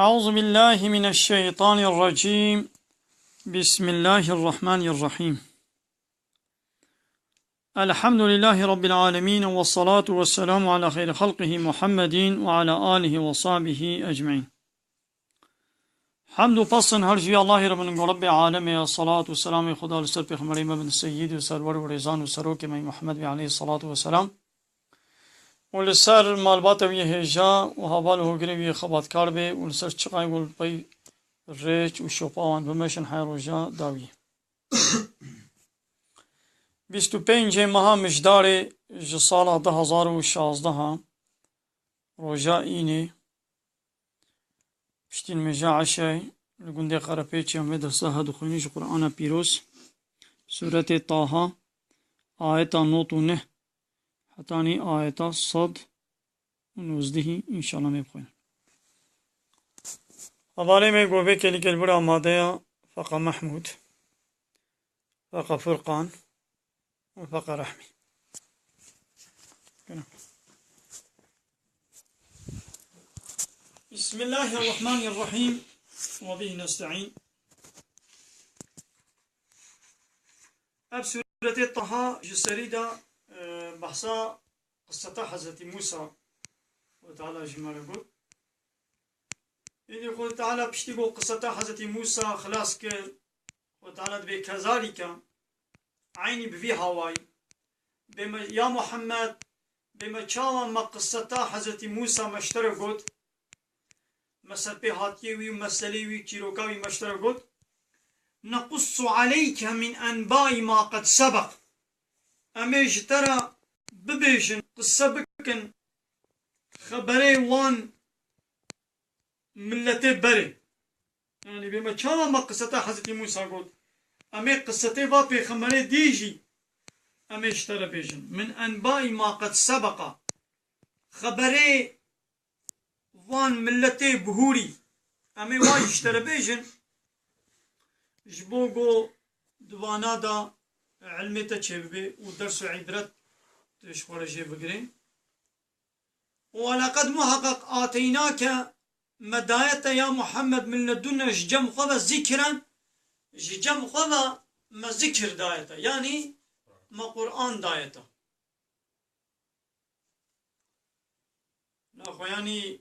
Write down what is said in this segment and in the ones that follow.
أعوذ بالله من الشيطان الرجيم بسم الله الرحمن الرحيم الحمد لله رب العالمين والصلاة والسلام على خير خلقه محمد وعلى آله وصحبه أجمعين حمد پسن هر جوی الله رب رب عالم الصلاة والسلام خدا لسر پیغمبر مبن السيد وسرور ورزان وسروك من محمد عليه الصلاة والسلام ولسر مالبات وی هجا و حوال هوگری وی خبات کار به ولسر چقای ول پی ریچ و شوپاوان بمشن حیروجا داوی 25 ماه مجدار سال 2016 روجا اینه پشتین مجا عشای لگنده قرپیچی همه درسه دخونیش قرآن پیروز سورة طه آیت 9 حتانی آیت 119 انشاءالله می بخوین حواله میں گوبے کے لیے بڑا آمادہ فقہ محمود فقہ فرقان وفقہ رحمی بسم الله الرحمن الرحيم وبه نستعين اب سورة طه جسريدة بحثا قصة حضرت موسى وتعالى جمال قول يقول تعالى بشتي قصة حضرت موسى خلاص ك وتعالى بكذلك عيني بفي هواي بما يا محمد بما شاوا ما قصة حضرت موسى مشترك قول مثل بهاتيوي ومثليوي كيروكاوي مشترك قول نقص عليك من أنباء ما قد سبق أميج ترى ببيشن قصة بكن خبري وان ملتي بري يعني بما كان ما قصة حضرت موسى قول أمي قصتي بابي خمري ديجي أميج ترى بيشن من أنباء ما قد سبق خبري وان ملتي بهوري أمي واجش ترى بيشن جبوغو دوانا دا علمي تشبه ودرس عبرت تشخور جيب بقرين ولقد محقق آتيناك مداية يا محمد من لدنا جم خذا ذكرا جم خذا ما ذكر دايته يعني ما قرآن دايته ناخو يعني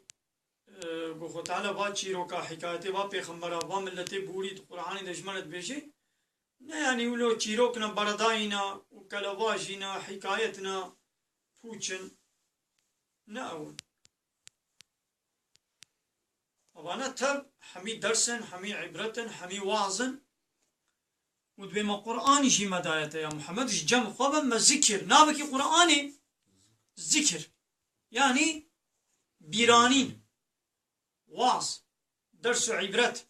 قو تعالى باتشي روكا حكايتي با پیغمبرا با ملتي بوري قرآن دجمنت بيشي نه يعني ولو چيروكنا بردائنا وكلواجنا حكايتنا فوچن نه اول وانا تب حمي درسن حمي عبرتن حمي واعظن ودبما قرآني شي مدايته يا محمد جم خوبا ما ذكر نابكي قرآني ذكر يعني بيرانين واعظ درس عبرت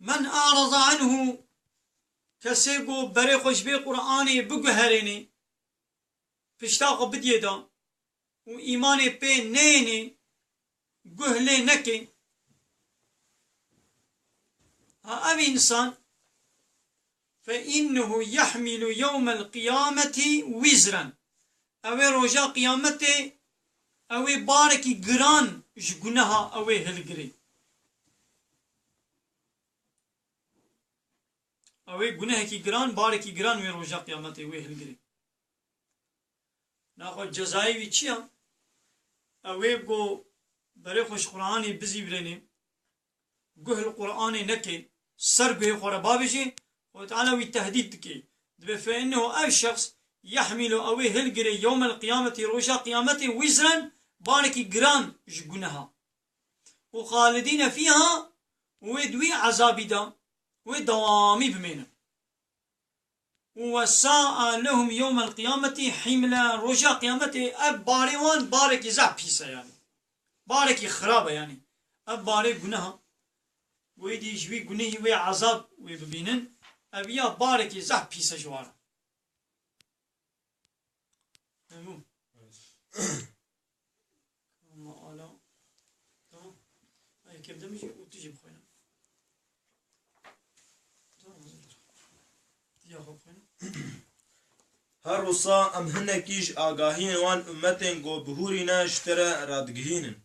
من أعرض عنه كسيقو بريخوش بي قرآني بقهريني فشتاقو بديدا وإيماني بي نيني قهلي نكي أبي إنسان فإنه يحمل يوم القيامة وزرا أوي رجاء قيامتي أوي باركي قران جقنها أوي هلقري أوي قنها كي قران باركي قران وي رجاء قيامتي أوي هلقري ناخد جزائي ويشيا أوي قو بريخوش قرآني بزي بريني قه القرآني نكي سر قه خورا بابشي وتعالى ويتهديد كي فإنه أي شخص يحمل أوي هلقري يوم القيامة رجاء قيامتي وزرا باركي قران جقنها وخالدين فيها ويدوي عذابي دا ودوامي بمينه وساء لهم يوم القيامة حملا رجاء قيامتي أب باريوان باركي زعبيسا يعني باركي خرابة يعني أب بارك قنها ويدي جوي قنه وي عذاب ويببينن أبيا باركي زعبيسا جوارا كيف دمجي وتجي بخوينا هر وصا ام هنکیش آگاهین وان امتین گو بهورینا شترا رادگهینن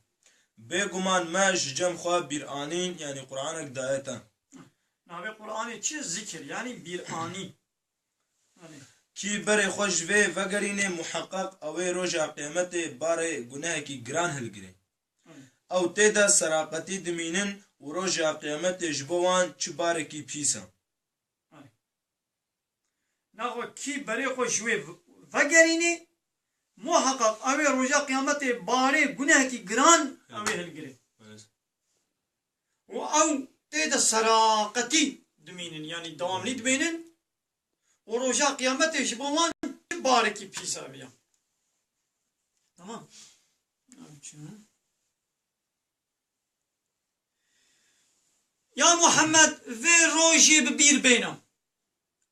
بگمان ماش جم خواه بیرانین یعنی قرآنك دایتا ناوی قرآن چی ذکر یعنی بیرانی کی بره خوش وی وگرینه محقق اوی روژا قیمت باره گناه کی گران هلگره او تیدا سراقتی دمینن و روژا قیمت جبوان چه باره کی پیسا ناغو کی بره خوش وی وگرینه محقق اوی روژا قیامت باره گناه کی گران اوی هلگره و او تيدا سراقتي دمينن يعني دوامني دمينن ورجاء قيامته شبوان باركي بيسا بيا تمام يا محمد في روجي ببير بينا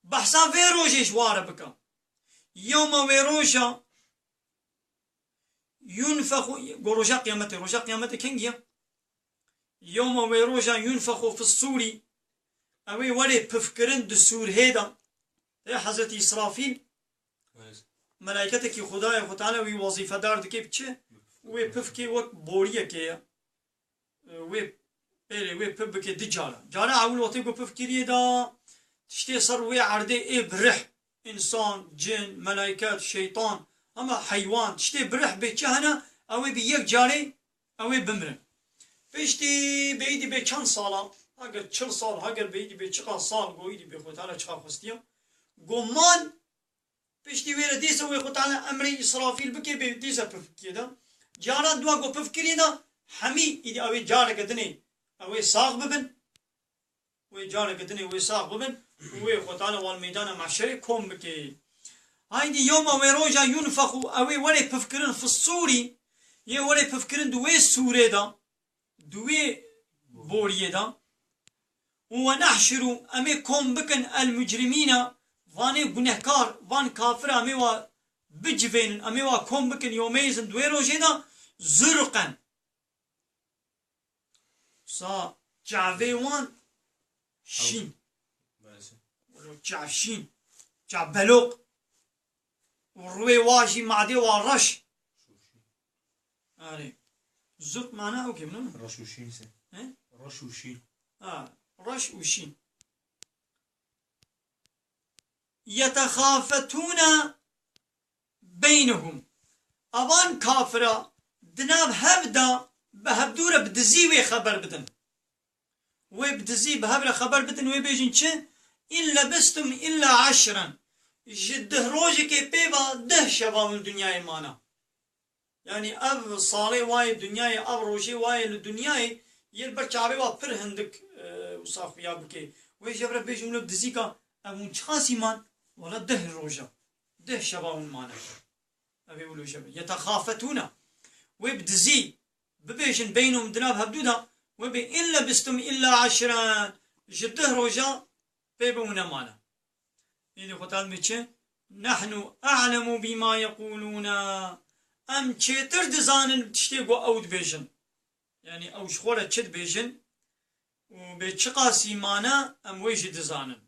بحسا في روجي شوار بك يوم في روجا ينفخ رجاء قيامته رجاء قيامته كنجيا يوم ويروجا ينفخ في الصور اوي ولي بفكرن دسور هيدا يا حضرت إسرافيل ملائكتك خدايا تعالى وي وظيفة دار دكي بچه وي بفكي وك بوريا كيا وي بفكي دي جارة اول وقت يقول بفكري دا تشتي صار وي عرضي اي برح انسان جن ملائكات شيطان اما حيوان تشتي برح بيچه هنا اوي بيك جاري اوي بمرن پشتی بیدی به چند سالا اگر 40 سال اگر بیدی به چقدر سال گویدی به خود تعالی چقدر خواستیم گمان پشتی ویره دیسه وی خود تعالی امری اسرافیل بکی به دیسه پفکی دا جارا دوا گو پفکری دا همی ایدی اوی جارا کدنی اوی ساق ببن وی جارا کدنی وی ساق ببن وی خود تعالی والمیدان محشر کم بکی هایدی یوم اوی روژا ينفخو اوی ولی پفکرن فصوری یه ولی پفکرن دوی سوره دا دوي بوريدا ونحشر امي كوم بكن المجرمين واني گنهكار وان كافر امي و بجفين امي و كوم بكن يوميزن دوي روجيدا زرقا صا جعفي وان شين جعشين جعبلوق وروي واجي معدي ورش زرق معناه اوكي منو؟ رشوشين سي رشوشين رش وشين يتخافتون بينهم اوان كافرة دناب هبدا بهبدورة بدزي خبر بدن وبدزي بهبرة خبر بدن وبيجن چه إن لبستم إلا 10 جده روجك بيبا 10 شباب من دنيا مانا يعني أب صالح واي دنياي أب روشي واي الدنياي يلبر شعبي وابر هندك وصاف يا بكي ويش يبرد بيجملو بدزيكا أبون شخاصي مان ولا 10 روجا 10 شباب مانا أبي يقولوا شباب يتخافتون ويبدزي ببيجن بينهم دناب هبدودا وبي إن لبستم إلا 10 جده روجا بيبونا مانا يدي خطال بيتش نحن أعلم بما يقولون ام چیتر دزانن تشتی گو اود بیجن یعنی او شخوره چد بیجن و به چقاسی مانا ام ویج دزانن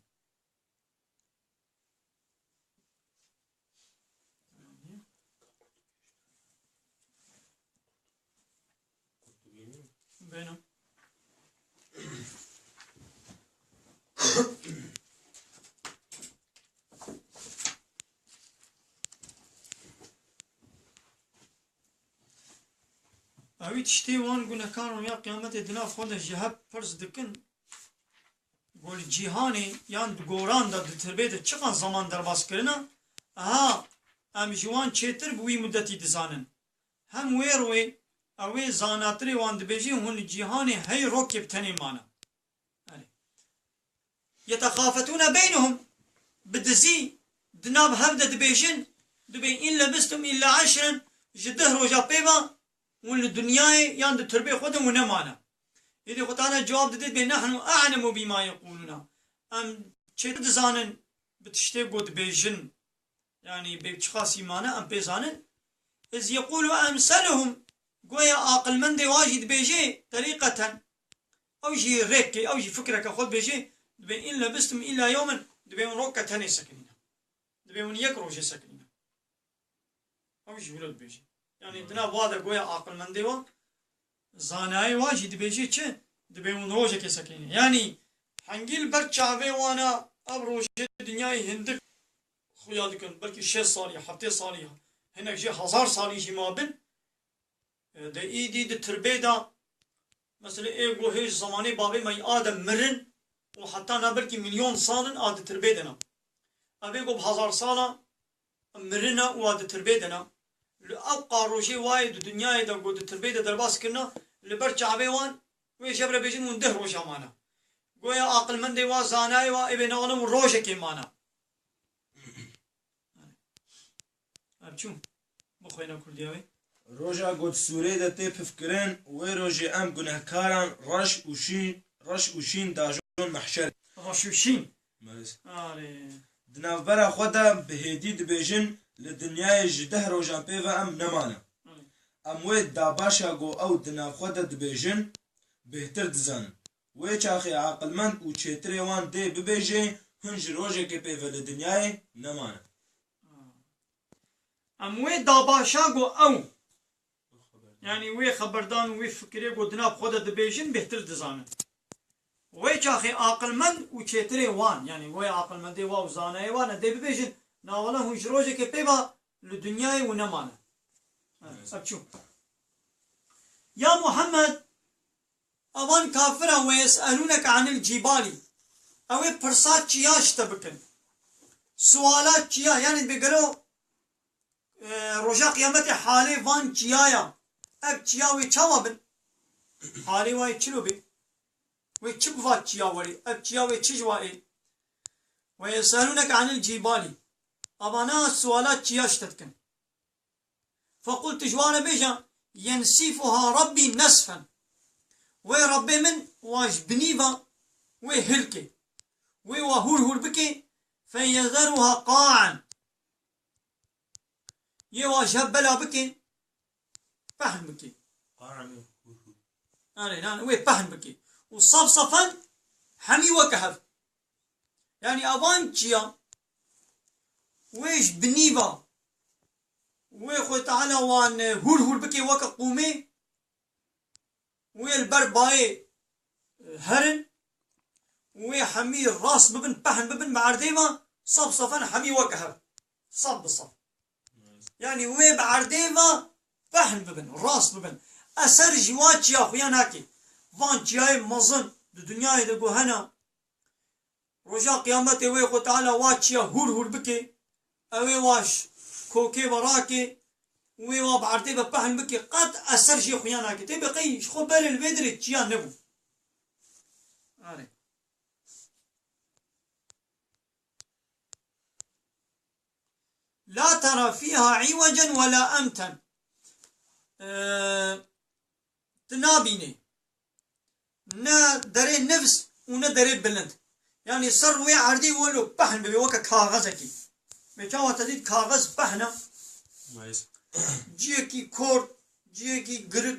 بینم اوی تشتی وان گناهکاران یا قیامت دنا خود جهب فرض دکن گول جیهانی یان گوران دا تربیت چقدر زمان در باز کرنا ها ام جوان چیتر بوی مدتی دزانن هم ویروی اوی زاناتری وان دبیجی هون جیهانی هی روکب تنی مانا يتخافتون بينهم بدزي دناب هبدا دبيجن دبي إن لبستم إلا 10 جده رجا بيبا وان الدنيا ياند تربيه خودم ونمانا إذا خطانا جواب ددت بين نحن أعلم بما يقولون أم چه دزانن بتشتي قد بيجن يعني بيبتشخاصي مانا أم بيزانن إذ يقولوا أمثلهم قويا عاقل من دي واجد بيجي طريقة أو جي ريكي أو جي فكرة كخود بيجي دبي إن لبستم إلا يوما دبي من روكة تاني سكنين دبي من يكروج سكنين اوش ولد بيجي يعني دنا وادا قويا عقل من ديوا زاناي واجد بيجي چه دبي من روجه كسكيني يعني حنجيل برچاوي وانا اب روجه دنياي هندك خويا دكن بلكي 6 صالي حفتي صالي هناك جي 1000 صالي جي ما بن ده ايدي ده تربيدا مثلا ايغو هيج زماني بابي ما ادم مرن وحتى انا بلكي مليون سال اد تربيدنا ابيغو ب1000 ساله مرنا واد تربيدنا ابقى روجي وايد دنياي ده قد تربيده درباس كنا لبرچا بيوان وي شبر بيجن ونده روجا مانا گویا عقل مند وا زانای وا ابن علم روجه کی مانا ابچو بخوينا كل ديوي روجا قد سوري ده تي فكرين وي روجي ام گنهكاران رش وشين داجون محشر رشوشين دناف برا خدا بهدي دبيجن لدنياي جده روجان بيفا ام نمانا ام وي داباشا گو او دناف خدا دبيجن بهتر دزان وي چاخي عقل مند و چتري وان دي ببيجي هنج روجه كي بيفا لدنياي نمانا ام وي داباشا گو او يعني وي خبردان وي فكري گو دناف خدا دبيجن بهتر دزان وي چاخي عقل مند و چتري وان يعني وي عقل مند وا وزاناي وان دي ببيجن ناولا هنج روجه كي بيفا لدنياي ونمانا ابچو يا محمد اوان كافرا ويسألونك عن الجبال او پرسات چياش تبكن سوالات چيا يعني بيقولوا رجا قيامت حالي وان چيايا اب چياوي چاوابن حالي واي چلو بي وي چبوات چياوري اب چياوي چجوائي ويسألونك عن الجبال ابانا سوالات چياش تبكن فقلت جوانا بيجا ينسفها ربي نسفا وي ربي من واش بنيفا وي هلكي وي وهور بكي فيذرها قاعا يواش هبلا بكي فحن بكي انا وي فحن بكي وصفصفا حمي وكهف يعني ابان تشيا ويش بنيفا ويخو تعالى وان هور بكي وكا قومي ويل برباي هرن ويحمي الراس ببن بحن ببن بعرديما صف صفن حمي وكهر صف بصف يعني وي بعرديما بحن ببن راس ببن اثر جوات يا خويا ناكي فان جاي مزن الدنيا دغو هنا رجا قيامته وي خو تعالى واتشيا هور بكي اوي واش كوكي براكي وي واب عرتي بحن بكي قد اثر شي خويانا كي تبقي خو بال البدر تشيا نبو لا ترى فيها عوجا ولا امتا تنابيني نا دري نفس ونا دري بلند يعني صر وي عردي ولو بحن ببي وكا كاغزكي بيجاوا تزيد كاغز بحنا جيكي كور جيكي قرق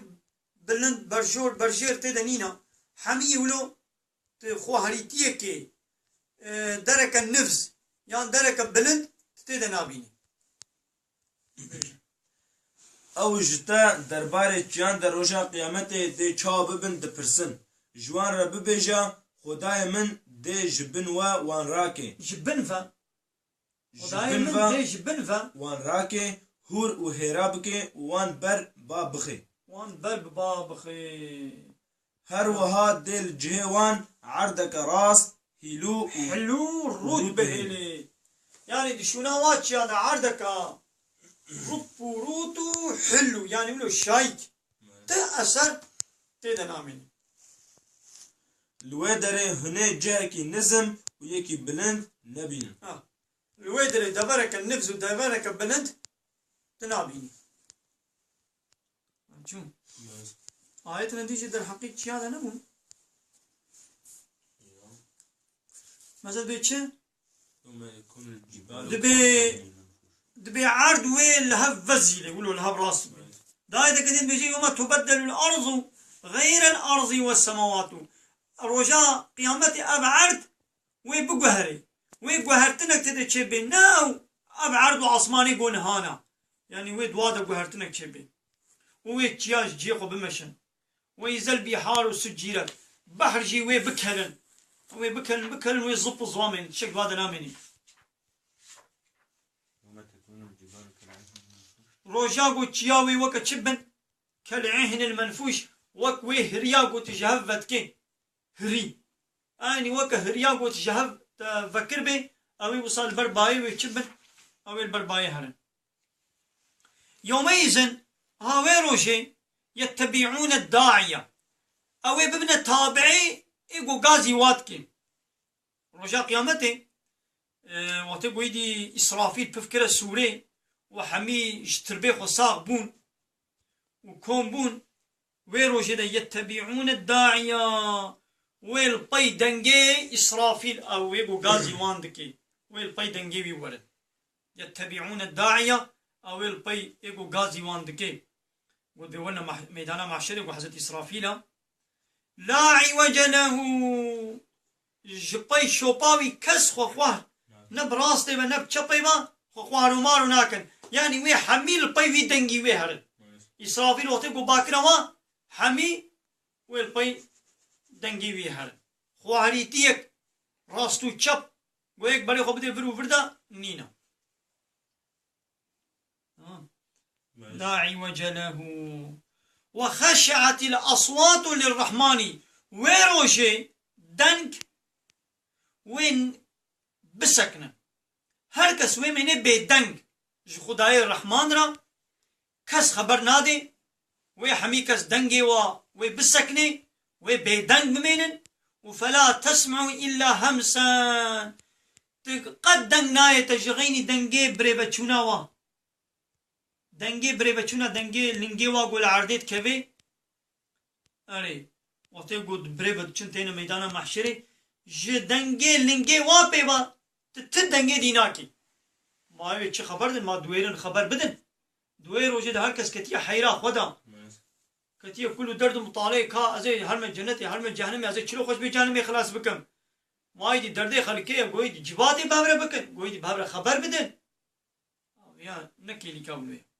بلند برشور تدنينا حمي ولو تخو هريتيكي درك النفس يعني درك بلند تدنابيني او جتا درباره جان در روشا قیامت دی چا ببن دپرسن جوان را ببیجا خدای من دی جبن وان راکه جبن فا خدای من دی جبن فا وان راکه هور و هرابكي وان بر بابخي وان بر بابخي هر وها دل جهوان عردك راس هلو رود بهلي يعني دي شناوات يعني عردك روتو حلو يعني منو شايك تأثر تدنامين الويدري هنا جاكي نزم ويكي بلند نبين الويدري دبرك النفس ودبرك بلند تنابيني شو آية نتيجة در حقيقة شيء هذا نبون مثلا بيتشي دبي عرض وين لهب فزيلة يقولوا لهب راس دايدا كدين بيجي يوم تبدل الأرض غير الأرض والسماوات رجاء قيامتي أبعرض ويبقهري ويبقهرتنك تدتشي بناو أبعرض عصماني قون هانا يعني وي دوادا قهرتنك شبي وي تياج جيقو بمشن ويزل بحار وسجيرة بحر جي وي بكهلن وي بكهلن وي زبو زوامين شك دوادا نامني روجاقو تياوي وكا تشبن كالعهن المنفوش وك وي هرياقو تجهفت كي هري اني وكا هرياقو تجهف تفكر بي اوي وصال برباي وي تشبن اوي البرباي هرن يومئذ هاوي روشي يتبعون الداعية اوي ببنى تابعي ايقو غازي واتكي رجاء قيامته واتقو يدي اسرافيل بفكرة سوري وحمي اشتربيخ وصاغ بون وكون بون ويروجي يتبعون الداعية ويلبي دنجي اسرافيل او ايقو غازي واندكي ويلبي دنجي بيورد يتبعون الداعية او يلبي ايقو غازي واندكي ودونا ميدانا معشري وحزت اسرافيل لا عوج له جبي شوباوي كس خوخوار نبراستي ونب تشبي ما خوخوار ومارو ناكن يعني وي حمي البي وي دنجي وي هرن اسرافيل وتبقو باكرا ما حمي والبي دنجي وي هرن خواري تيك راستو تشب ويك بري خو بدي فرو فردا نينا لا عوج له وخشعت الأصوات للرحمن ويروشي دنك وين بسكنه هركس وين من بيدنك خداي الرحمن را كس خبر نادي وي حمي كس دنجي وي بسكني وي بيدنك بمينن وفلا تسمع إلا همسا قد دنگ ناية تجغيني دنجي بريبتشونا دنگي بريبتشونا دنگي لنگي واقول عرديت كبي أري وقت يقول بريبتشون تينا ميدانا محشري جي دنگي لنگي واپي وا تدنگي ديناكي ما يوي چه خبر دن ما دويرن خبر بدن دوير وجد هركس كتيا حيرا خدا كتيا كل درد مطالعه كا ازي هر من جنتي هر من جهنم ازي چلو خوش بجانم خلاص بكم ما يدي درد خلقي گوي جباتي بابره بكن گوي بابره خبر بدن يا نكي لي كاولوي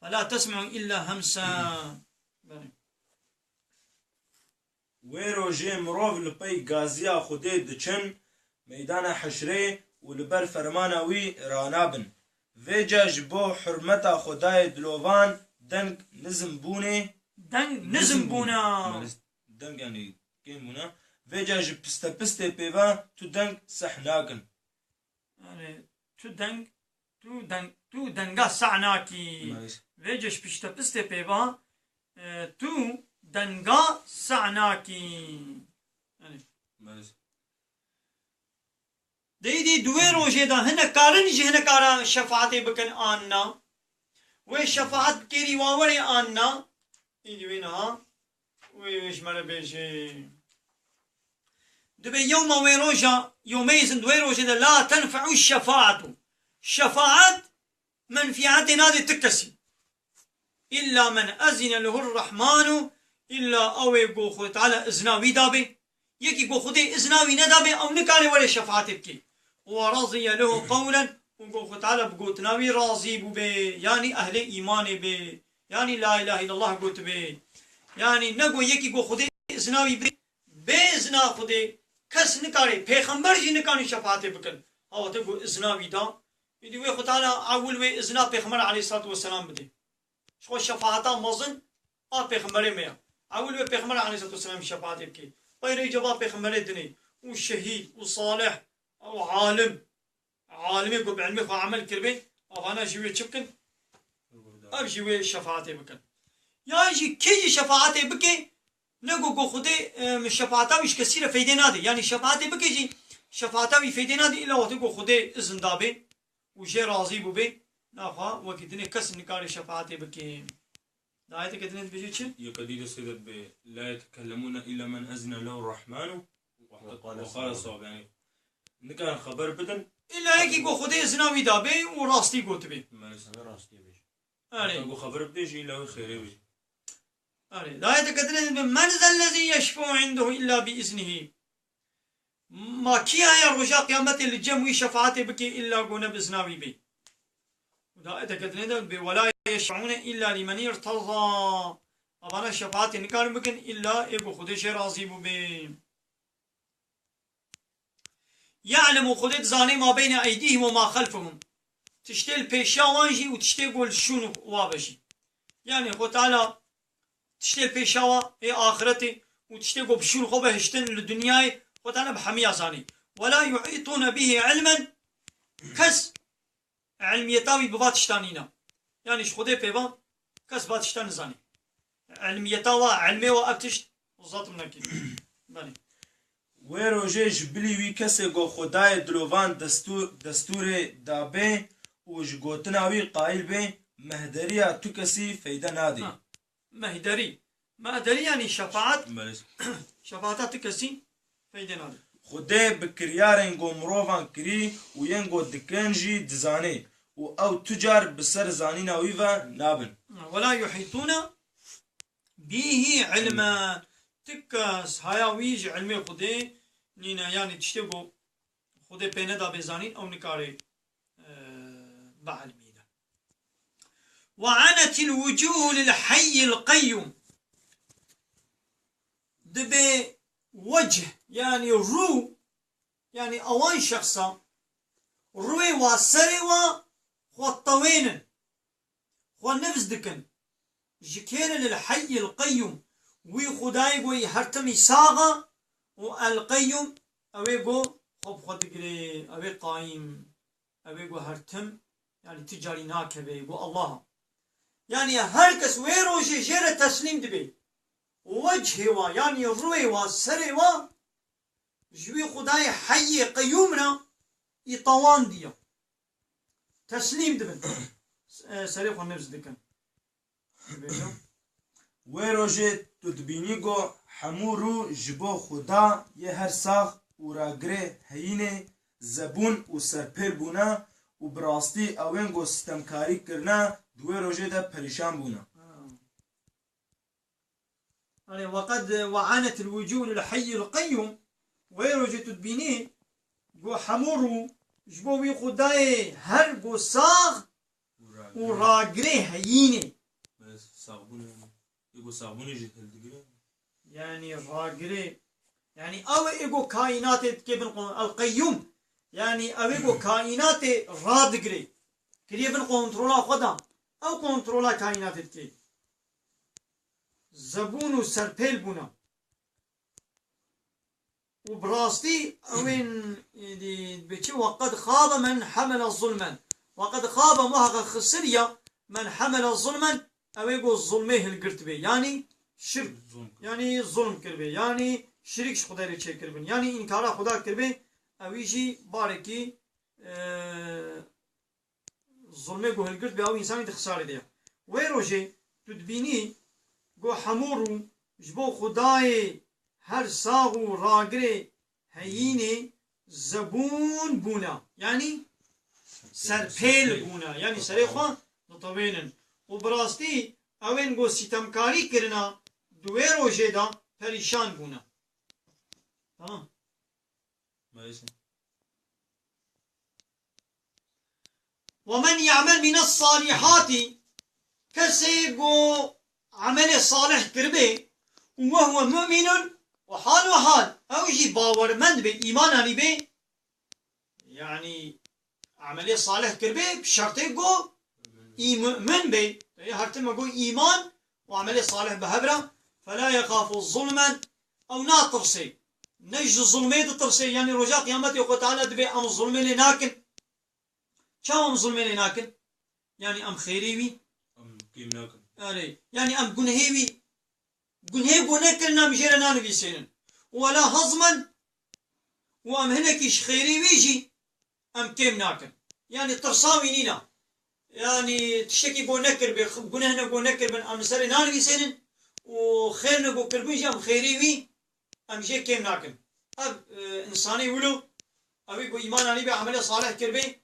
فلا تسمع إلا همسا ويروجي مروف لبي غازيا خودي دچن ميدان حشري ولبر فرماناوي رانابن ويجا جبو حرمتا خداي دلوفان دنگ نزم بوني دنگ نزم بونا دنگ يعني كين بونا ويجا جب پسته بيوا تو دنگ سحناكن يعني تو دنگا سعناكي ويجش پشت پسته بيوا تو دنگا سعناكي يعني دي دوي روجه دا هنا كارن جي هنا كارا شفاعتي بكن آننا وي شفاعت بكيري واوري آننا ايدي وينها ويش مرة بيجي دبي يوم وي روجه يوميزن دوي روجه دا لا تنفع الشفاعة شفاعت منفعات نادي تكسي إلا من أذن له الرحمن إلا أوي قو خود تعالى إذناوي دابي يكي قو خودي إذناوي ندابي أو نكاري ولا شفاعت بكي ورضي له قولا وقو خود تعالى بقوت ناوي راضي بي يعني أهل إيمان بي يعني لا إله إلا الله قوت بي يعني نقو يكي قو خودي إذناوي بي إذنا خودي كس نكاري پیغمبر جي نكاري شفاعت بكن أو تقو إذناوي دا يدي وي خود تعالى أول وي إذنا پیغمبر عليه الصلاة والسلام بدي شو شفاعتا مزن پیغمبر ميا اول به پیغمبر علیه الصلاه والسلام شفاعت بکی غیر جواب پیغمبر دنی و شهید و صالح او عالم يقول بعلمي خو عمل كربي انا جوي تشكن اب جوي شفاعتي بكن يا جي كي شفاعتي بكي نقو خدي مش شفاعتها مش كثيره فايده نادي يعني شفاعتي بكي جي شفاعتها فايده نادي الا وتقو خدي اذن دابي وجي راضي بو نافا وكدني كس نكاري شفاعتي بكي دعاية كدني بيجي يقدير سيدت لا يتكلمون الا من اذن له الرحمن وقال صواب يعني نكان خبر بدن الا هيك يقول خدي اذناوي دابي وراستي قلت بي راستي بيجي اري خبر بديجي له خير بيجي اري دعاية كدني من ذا الذي يشفع عنده الا باذنه ما كيا يا رجاء قيامتي الجمع شفاعتي بكي الا قونا باذناوي بي ودائتا كتندا ولا يشفعون إلا لمن ارتضى أبانا شفاعة نكار بكن إلا إيقو خدش راضي ببين يعلم خدت زاني ما بين أيديهم وما خلفهم تشتيل بيشاوانجي وتشتيل قول شنو وابشي يعني خو تعالى تشتيل بيشاوا اي آخرتي وتشتيل قول بشنو خو بهشتن للدنيا خو تعالى بحمية زاني ولا يحيطون به علما كس علميتاوي بباتشتانينا يعني خدي بيبان كس باتشتان زاني علميتاوا علمي وابتشت وزات منكي بني وی روژه جبلی وی کسی گو خدای دلوان دستور دابه و جگوتنا وی قائل به مهدریا تو کسی فیده نادی مهدري يعني شفاعات كسي فيدنا خدای بکریارن گو مروفان کری و ین گو دکنجی دزانه و او تجار بسر زانینا ویوه نابن ولا يحيطون به علما تكاس هاياويج علمي خدي نينا يعني تشتغو خدي بيندا بزانين او نكاري بعلمي ده وعنت الوجوه للحي القيوم دبي وجه يعني رو يعني اوان شخصا روي واسري و الطوين خو نفس دكن جكير للحي القيوم وي خداي قوي هرتمي ساغا والقيم اوي قو خب خد قري اوي قايم اوي قو هرتم يعني تجاري ناكبي قو الله يعني هركس ويرو جير تسليم دبي وجهي وا يعني روي وا سري وا جوي خداي حي قيومنا يطوان ديا تسليم دبن سري خو نفس دكن وی روژه تو دبینی گو حمورو جبو خدا یه هر ساخ و راگره هینه زبون و سرپر بونا و براستی اوین گو ستمکاری کرنا دوی روژه دا پریشان بونا يعني وقد وعانت الوجوه للحي القيوم وي روژه تو دبینی گو حمورو جبو وي خدای هر گو ساخ و راگره هینه يعني راقري يعني او ايجو كائنات كيف القيوم يعني او ايجو كائنات رادقري كيف كنترولا خدا او كنترولا كائنات كي زبون سربيل بنا وبراستي اوين بيتي وقد خاب من حمل الظلما وقد خاب مهغ خسريا من حمل ظلما او ايجو الظلمه القرتبي يعني شرك يعني ظلم كربي يعني شريك خدا ري كربن يعني انكار خدا كربي اويجي باركي ظلمه گو هلگرت به او انسان خساره دي وي روجي تدبيني گو حمورو جبو خداي هر ساغو راگري هيني زبون بونا يعني سرپيل بونا يعني سريخوا نطوينن وبراستي اوين گو ستمکاری کرنا دوی روژه دا پریشان بونا تمام ومن يعمل من الصالحات كسي گو عمل صالح كربه وهو مؤمن وحال او يجي باورمند به ايمان اني به يعني عمل صالح كربه بشرطه گو مؤمن به هرتم اقول ايمان وعمل صالح بهبره فلا يخاف ظلما او ناطرسي نجد ظلمي تطرسي يعني رجاء قيامتي يقول تعالى دبي ام ظلمي لناكن شو ام ظلمي لناكن يعني ام خيريوي ام كيم ناكن يعني ام جنهيوي جنهي بونكلنا مجرنا نبي سينن ولا هضما وام هناكيش خيريوي يجي ام كيم ناكن يعني ترساوي نينا يعني تشتكي بو نكر بجنهنا بو نكر بن ام سري نان بيسنن وخيرنا بو كربن جام خيريوي ام جي كيم ناكن اب انساني ولو ابي بو ايمان اني بعمل صالح كربي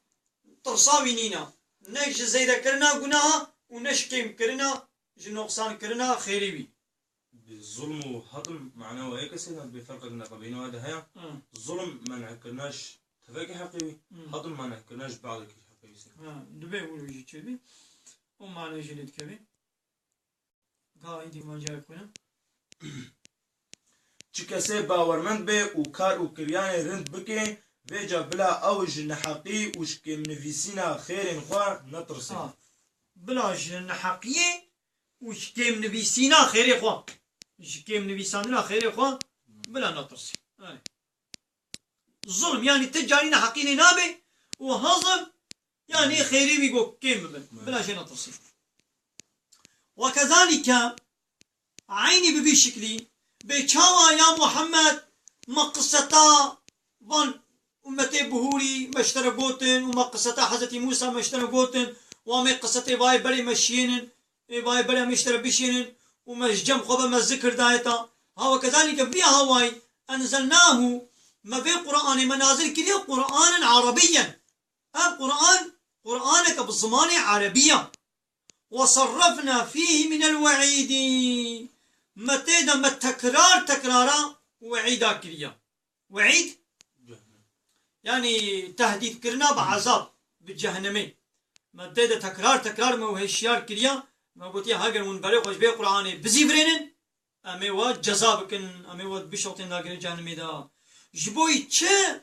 ترصاوي نينا نش زيد كرنا جناها ونش كيم كرنا جنقصان كرنا خيريوي الظلم وهضم معناه هيك سيدنا بفرق بينه هذا هي الظلم ما نحكرناش تفاقي حقيقي هضم ما نحكرناش بعض دبي ولوجي كذي وما أنا جلد كذي قاعد ما جاي كنا چی کسی باورمند به و کار و کریان رند بکه ویجا بلا اوج نحقی و شکم نویسینا خیرین خواه نترسی بلاش نحقية وشكيم نبيسينا خير إخوة شكيم نبيسانا خير إخوة بلا نطرسي ظلم يعني تجارينا حقيني نابي وهظم يعني خيري بيقول كيم بلا شيء نطرسي وكذلك عيني ببي شكلي بيشاوا يا محمد ما قصتا وان أمتي بهوري مشترى قوتن وما قصتا حضرت موسى مشترى قوتن وما قصتي باي بري مشينن باي بري مشترى بشينن ومجم خبا ما الذكر دايتا هو كذلك فيها هواي أنزلناه ما في قرآن منازل كده قرآنا عربيا القرآن قرآنك بالزمان عربية وصرفنا فيه من الوعيد متى ما التكرار تكرارا وعيدا كريا وعيد يعني تهديد كرنا بعذاب بالجهنمي متى تكرار ما هو هشيار كريا ما قلت يا هاجر من بري خوش بي قرآني بزيفرينن أمي واد جزابكن أمي واد بشوطين داخل جهنمي دا جبوي تشا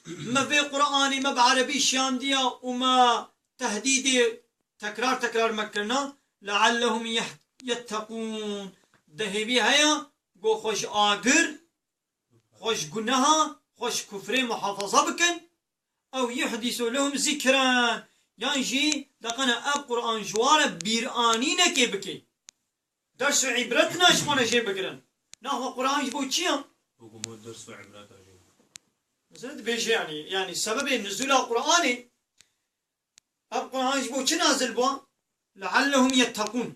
ما في قرآني ما بعربي شام ديا وما تهديدي تكرار مكرنا لعلهم يتقون دهبي هيا قو خوش آقر خوش قنها خوش كفري محافظة بكن أو يحدثوا لهم ذكرا يعني لقنا أب قرآن جوارة بيرانينا كي بكي درس عبرتنا شمانا شي بكرن نحو قرآن جبو تشيهم درس عبرتنا زين بيش يعني سبب نزول القرآن القرآن جبو چه نازل بوا لعلهم يتقون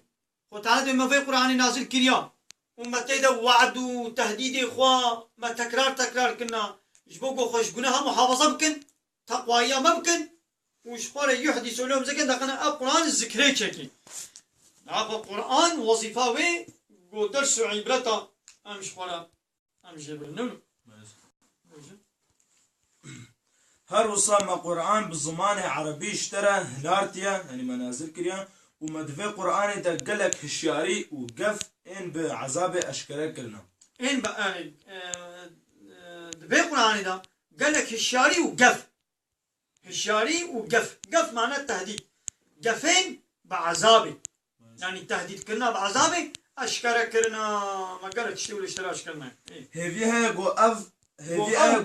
وتعالى ما في قرآن نازل كريا وما تيدا وعد وتهديد إخوة ما تكرار كنا جبو خوش قناها محافظة بكن تقوى ما بكن وش قرأ يحدث لهم زكن دقنا القرآن الذكري تشكي القرآن وظيفة وي قو درس عبرتا أمش قرأ أمش يبرنم هر وصام قرآن بالزمان عربي اشترى هلارتيا يعني منازل كريان ومدفع قرآن دا قلق هشياري وقف إن بعذاب أشكره كلنا إن دفع قرآن دا قلق هشياري وقف هشياري وقف قف معنى التهديد قفين بعذابي يعني التهديد كلنا بعذابي أشكره كلنا ما قالت تشتي اشترى أشكرنا هذه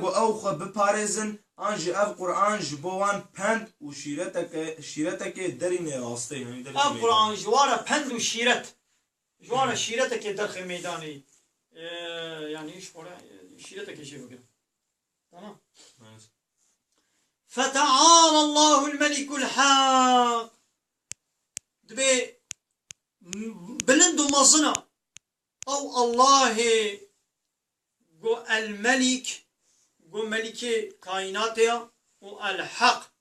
قو أوخى بباريزن أنجي أف قرآن جبوان پند و شيرتك درين راستي أف قرآن جوارة پند و شيرت جوارة شيرتك درخ ميداني يعني إيش قرأ شيرتك شيء بقى تمام فتعالى الله الملك الحق دبي بلندو مصنع أو الله قو الملك قو ملكي كائناتها والحق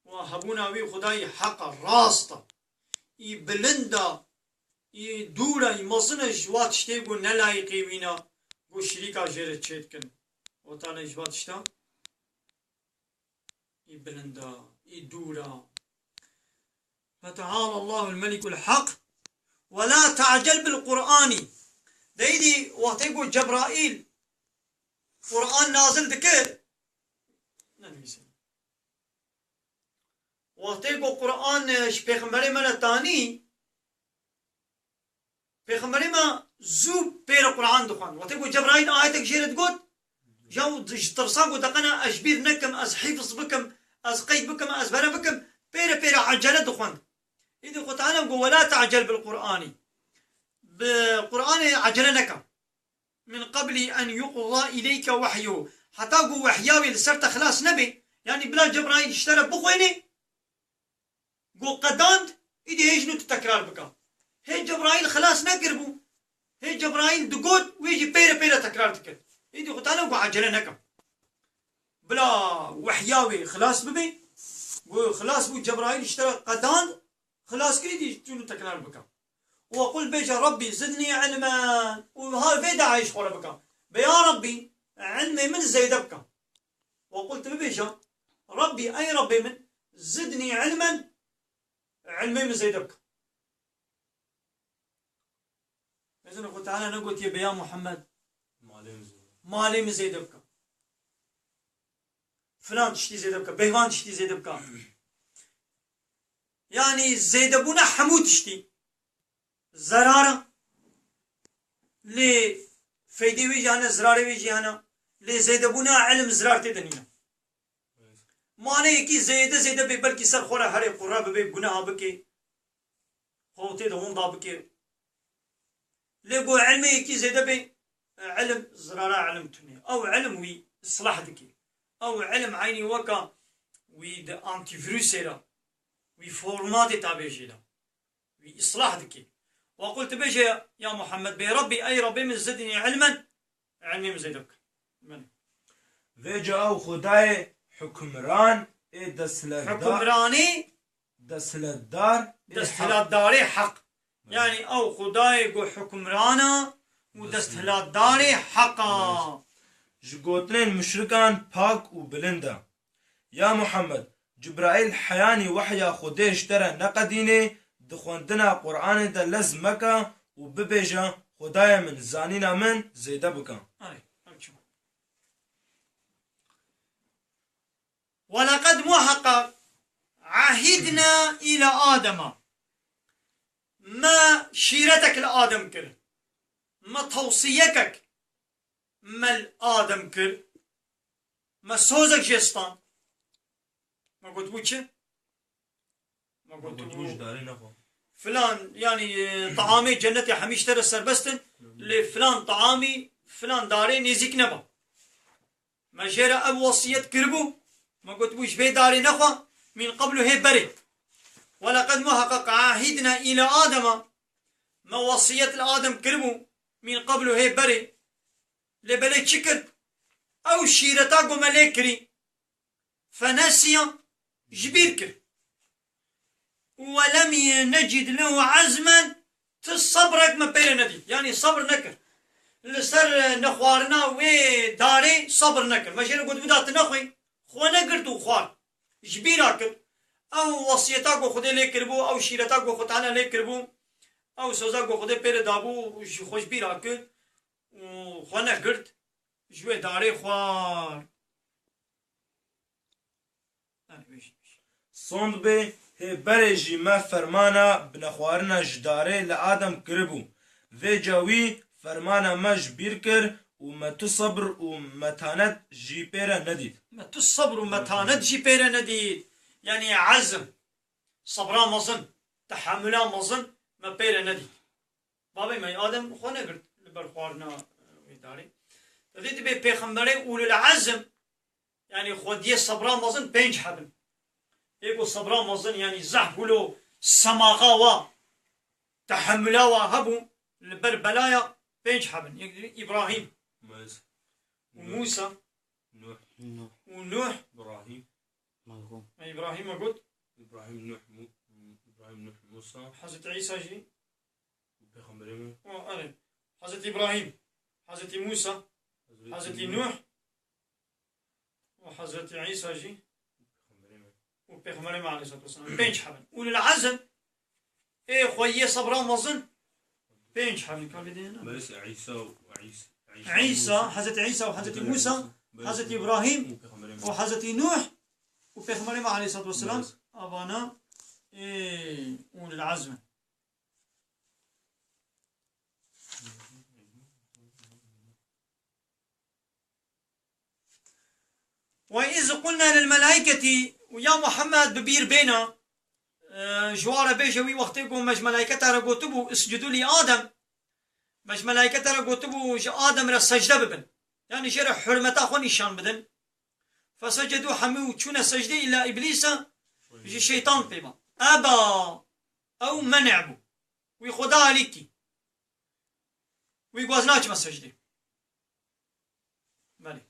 وهبونا وي خداي حق الراستة اي بلندا اي دورا اي مصنع جوات شتي قو نلايقي وينا قو شريكا جيرت شيتكن وطانا جوات شتا اي بلندا اي دورا فتعالى الله الملك الحق ولا تعجل بالقرآن دايدي وقتي جبرائيل قرآن نازل دكر وقتي قرآن پیغمبر من تاني پیغمبر ما زوب بير قرآن دخان وقتي جبرائيل آياتك جيرت قد جو ترسان قد دقنا أشبير نكم أز حفظ بكم أز قيد بكم أز برا بكم بير عجلة دخان إذا قلت أنا ولا تعجل بالقرآن بقرآن عجلة نكم من قبل أن يقضى إليك وحيه حتى قو وحياوي لسرت خلاص نبي يعني بلا جبرائيل اشترى بخويني قو قداند إيدي هيجنو تتكرار بكا هي جبرائيل خلاص نقربو هي جبرائيل دقود ويجي بيرا تكرار تكر إيدي قتانا قو عجلة نكم بلا وحياوي خلاص ببي قو خلاص بو جبرائيل اشترى قداند خلاص كيدي تونو تكرار بكا وقل بيجا ربي زدني علما وهذا في داعي يشخور بك بيا ربي علمي من زيد بك وقلت بيجا ربي أي ربي من زدني علما علمي من زيدك. إذن قلت تعالى نقول يا محمد مالي من زيدك فلان تشتي زيدك بيوان تشتي زيدك يعني زيدبونا حمود تشتي زرارة لي فيدي ويجانا زرارة ويجانا لي زيدبونا علم زرارتي دنيا مانه کی زیده به بلکه سر خوره هر قرابه به گناه بکی خوته ده اون بابکی لگو علمي کی زیده به علم زرارة علم تني او علم وي اصلاح دكي او علم عيني وكا وي د انتي فيروس را وي فورمات تابعي لا وي اصلاح دكي وقلت بيجي يا محمد بربي اي ربي من زدني علما علمي من زيدك من ویجا او خدای حکمران حكمراني دستهلاتداري حق يعني او خداي جو حكمرانا ودستهلاتداري حقا جگوترين مشركان پاک و بلندا يا محمد جبرائيل حياني وحيا خديش ترى نقديني دخوندنا قرآن دا لزمكا و ببيجا خدايا من زانينا من زيدا بكا. ولقد محقق عهدنا إلى آدم ما شيرتك لآدم كر ما توصيتك ما الآدم كر ما سوزك جستان ما قلت بوش ما قلت بوش فلان يعني طعامي جنتي حميش ترى سربستن لفلان طعامي فلان داري نزيك نبا ما جرى أب وصية كربو ما قلت بوش بي داري نخوة من قبله هي بري. ولقد محقق عهدنا إلى آدم ما وصية الآدم كربو من قبله هي بري لبلي شكر أو شيرتاقو مليكري فنسي جبير كر ولم نجد له عزما تصبرك ما بين ندي يعني صبر نكر لسر نخوارنا وداري صبر نكر ماشي نقول بدات نخوي خو نقردو خوار جبير اكر او وصيتاقو خده ليكربو او شيرتاقو خطانا ليكربو او سوزاقو خده بير دابو خوش بير اكر خو نقرد جوه داري خوار صند به برجي ما فرمانا بنخوارنا جداري لآدم كربو في جاوي فرمانا ما جبير كر وما تصبر ومتانت جيبيرا نديد ما تصبر ومتانت جيبيرا نديد يعني عزم صبرا مظن تحملا مظن ما بيرا نديد بابي ما آدم خو نقرد لبرخوارنا ويداري تديد بي بيخمبري أولو العزم يعني خودية صبرا مظن بينج حبن يقول صبرا مظن يعني زحقلو سماغا تحملا وهبو البربلايا بينج حبن إبراهيم وموسى ونوح إبراهيم قلت إبراهيم نوح موسى حضرت عيسى جي حضرت إبراهيم حضرت موسى حضرت نوح وحضرت عيسى جي وبيغمرين عليه الصلاة والسلام بينج حبن وللعزم ايه خويه صبرا مظن بينج حبن كان بدينا بس عيسى حضرت عيسى وحضرت موسى حضرت إبراهيم وحضرت نوح وبيغمرين عليه الصلاة والسلام أبانا ايه وللعزم وإذ قلنا للملائكة ويا محمد ببير بينا جوار بيجوي وقتكم مش ملائكة رقوتبو اسجدوا لي آدم مش ملائكة رقوتبو آدم را سجدة ببن يعني جرى حرمتا خو نشان بدن فسجدوا حمو چون سجدة إلا إبليس جي شيطان بيما أبا أو منعبو ويخدا عليكي ويقوازناش ما سجدة بله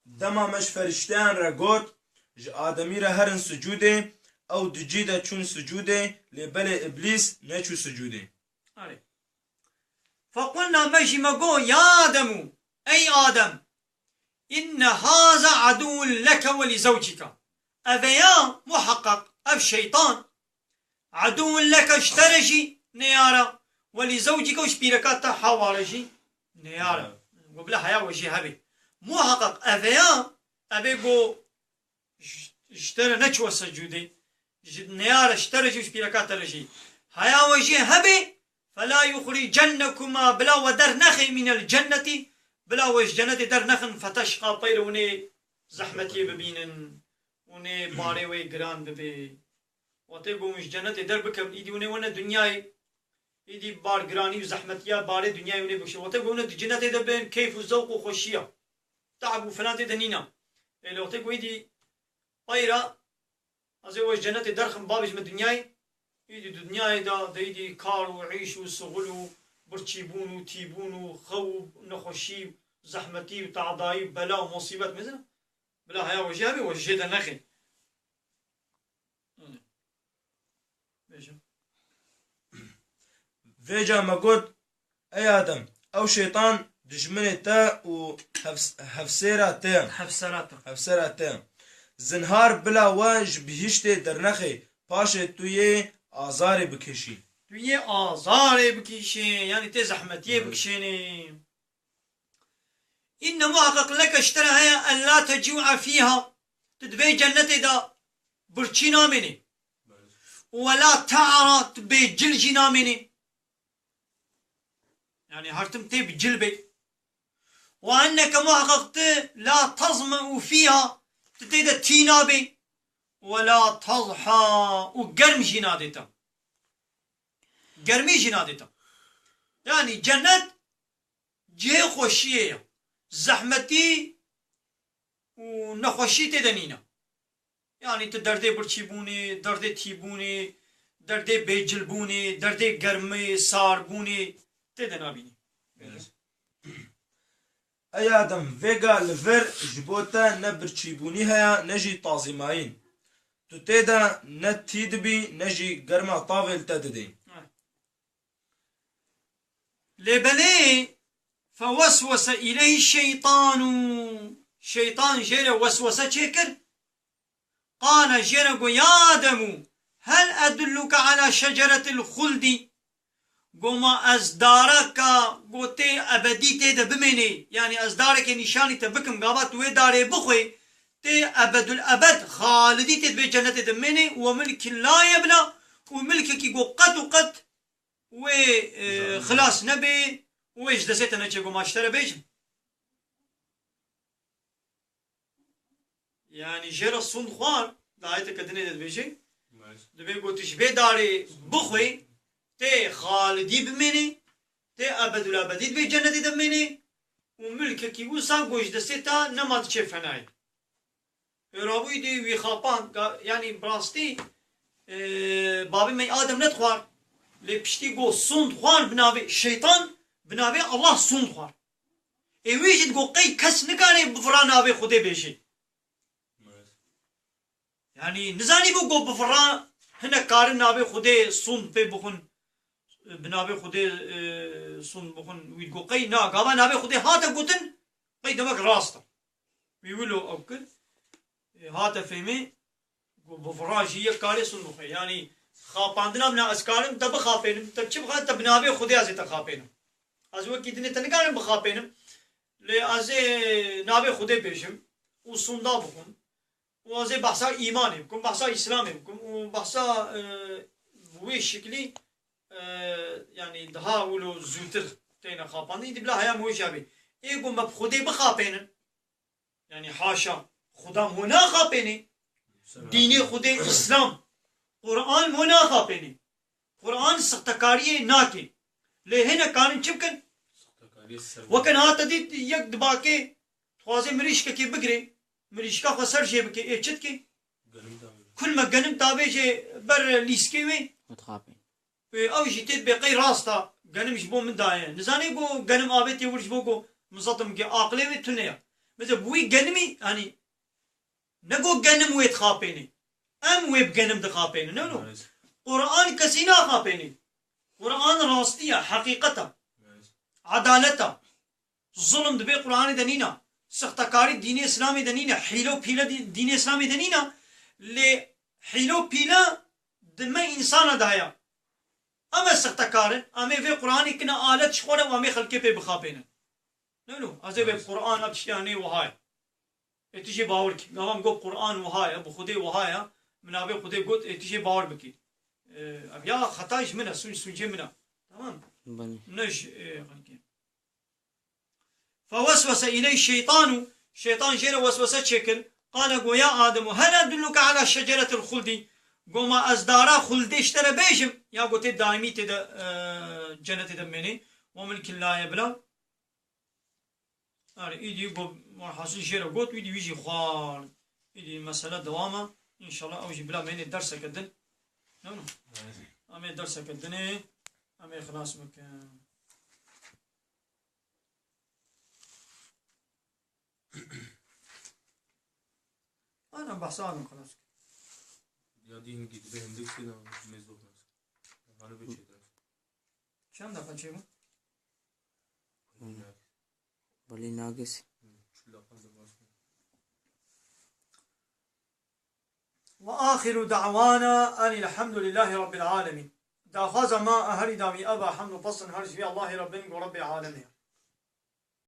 دما مش فرشتان را گوت ج آدمی را هرن سجوده او دجیده چون سجوده لبل ابلیس نچو سجوده فقلنا مجي مقو يا آدم أي آدم إن هذا عدو لك ولزوجك أفيا محقق أف شيطان عدو لك اشترجي نيارا ولزوجك وشبيركات حوارجي نيارا وبلا حياة وجي هبي محقق أفيا أبي قو اشترى نشوى سجودي نيارا اشترجي وشبيركات رجي حياة وجي هبي فلا يخرجنكما بلا ودر نخي من الجنة بلا وش جنة در نخن فتشقى طير وني زحمتي ببينن وني باري وي جران ببي وتيقو مش جنة در بكم ايدي وني وني دنياي ايدي بار جراني وزحمتيا باري دنياي وني بكشي وتيقو وني جنة در بين كيف وزوق وخشية تعب وفلان دنينا اللي وتيقو ايدي طيرة ازي وش جنة درخم بابش من دنياي ايدي دنياي دا ايدي كار وعيش وسغل برچيبون وتيبون وخوب نخشي زحمتي وتعضاي بلا ومصيبات مثلا بلا هيا وجابي وجهد نخل فيجا ما قلت اي ادم او شيطان دجمني تا و هفسيرا تا هفسيرا تا زنهار بلا واج بهشتي درنخي پاشه توي آزاري بكشي توی آزار بکشین یعنی تی زحمتی بکشینی إن محقق لك اشتراها أن لا تجوع فيها تدبي جنتي دا برشي نامني ولا تعرى تبي جلجي نامني يعني هرتم تي بجلبي وأنك محقق لا تظمأ فيها تتيدا تينابي ولا تضحى وقرمشي نادتا گرمی جنا دیتا یعنی جنت جه خوشیه زحمتی و نخوشی تدنینا یعنی تو درده برچی بونی درده تی بونی درده بیجل بونی درده گرمی سار بونی تدنا بینی اي ادم فيجا لفر جبوتا نبرچي بوني هيا نجي طازماين تتيدا نتيدبي نجي قرما طاول تددين لبني فوسوس إليه الشيطان شيطان جينا وسوسة شكر قال جينا يا آدم هل أدلك على شجرة الخلد قوما أزدارك قوتي أبدي تيدا بميني يعني أزدارك نشاني تبكم قابات ويداري بخوي تي أبد الأبد خالدي تيد بجنة دميني وملك لا يبلى وملكك يقو قد وقد وخلاص نبي ويش دسيتنا تشيكو ما اشترى بيجن يعني جرى الصندخوار دعايتك دنيا بيجي دبي قلت تشبه داري بخوي تي خالدي بميني تي أبد الأبدي تبي جنة دميني وملكك يوسا قوش دسيتا نما تشيف هناي رابوي دي ويخابان يعني براستي بابي مي آدم ندخوار لبشتي قو صند خوار بنابي شيطان بنابي الله صند خوار ويجد قو قي كس نكاني بفران نابي خودي بيشي يعني نزاني بو قو بفران هنا كارن نابي خودي صند بي بخون بنابي خودي صند بخون ويد قو قي نا قابا نابي خودي هاتا قوتن قي دمك راستا ويقولوا اوكل هاتا فهمي قو بفران جيه كاري صند بخون يعني خاپاندنا بنا اسکارم تب خاپینم تب چی بخواد تب نابی خودی ازی تخاپینم از وقتی دنی تنگارم بخاپینم لی ازی نابی خودی پیشم و سندا بکن و ازی بحثا ایمانی بکن بحثا اسلامی بکن و بحثا بوی شکلی yani daha ولو زوتر تینا خاپاندی دی بلا هیا موی شابی ایگو مب خودی بخاپینم yani حاشا خدا منا خاپینی دینی خودی اسلام قرآن منا خاپيني قرآن سختكاريه ناكي لهنا كان چبكن وكان هاتا دي يك دباكي خوازي مريشكا كي بقري مريشكا خسر جي بكي ايه چتكي كل ما قنم تابي جي بر ليسكي وي متخابين او جي تيد بقي راستا قنم جبو من دايا نزاني بو قنم آبيتي ورج بوكو مزطم كي آقلي وي تنيا مثل بوي قنمي يعني نقو قنم وي تخاپيني ام ويب جنم دخابين نو قرآن كسينا خابيني قرآن راستية حقيقة عدالة ظلم دبي قرآن دنينا سختكاري دين إسلامي دنينا حيلو بيلا دين إسلامي دنينا لحيلو بيلا دما إنسان دايا أما سختكارن أما في قرآن كنا آلت شخونا وأما خلقي في بخابينا نو أزي بالقرآن أبشياني وهاي اتجي باورك قام قو قرآن وهاي أبو خدي وهاي من أبي خدي قلت اتجي باور بكي أبيا خطايش منها سنجي منها تمام نج فوسوس إليه الشيطان شيطان جير وسوسة شكل قال يا آدم هل أدلك على شجرة الخلد قوم أزدارا خلد اشترى بيجم يا قلت دائمي تدا جنة دمني وملك لا يبلغ إيدي قو مرحاسين جير قلت ويدي ويجي خوار إيدي مسألة دوامة إن شاء الله أوجي بلا مني درس كدن نو أمي درس كدني أمي خلاص مكان أنا بحثان خلاص يا دين قد بهندك كده مزوق أنا بيجي كم دفعة شيء بلي ناقص وآخر دعوانا أن الحمد لله رب العالمين دا خاز ما أهل دامي أبا حمد بصن هرج في الله رب العالمين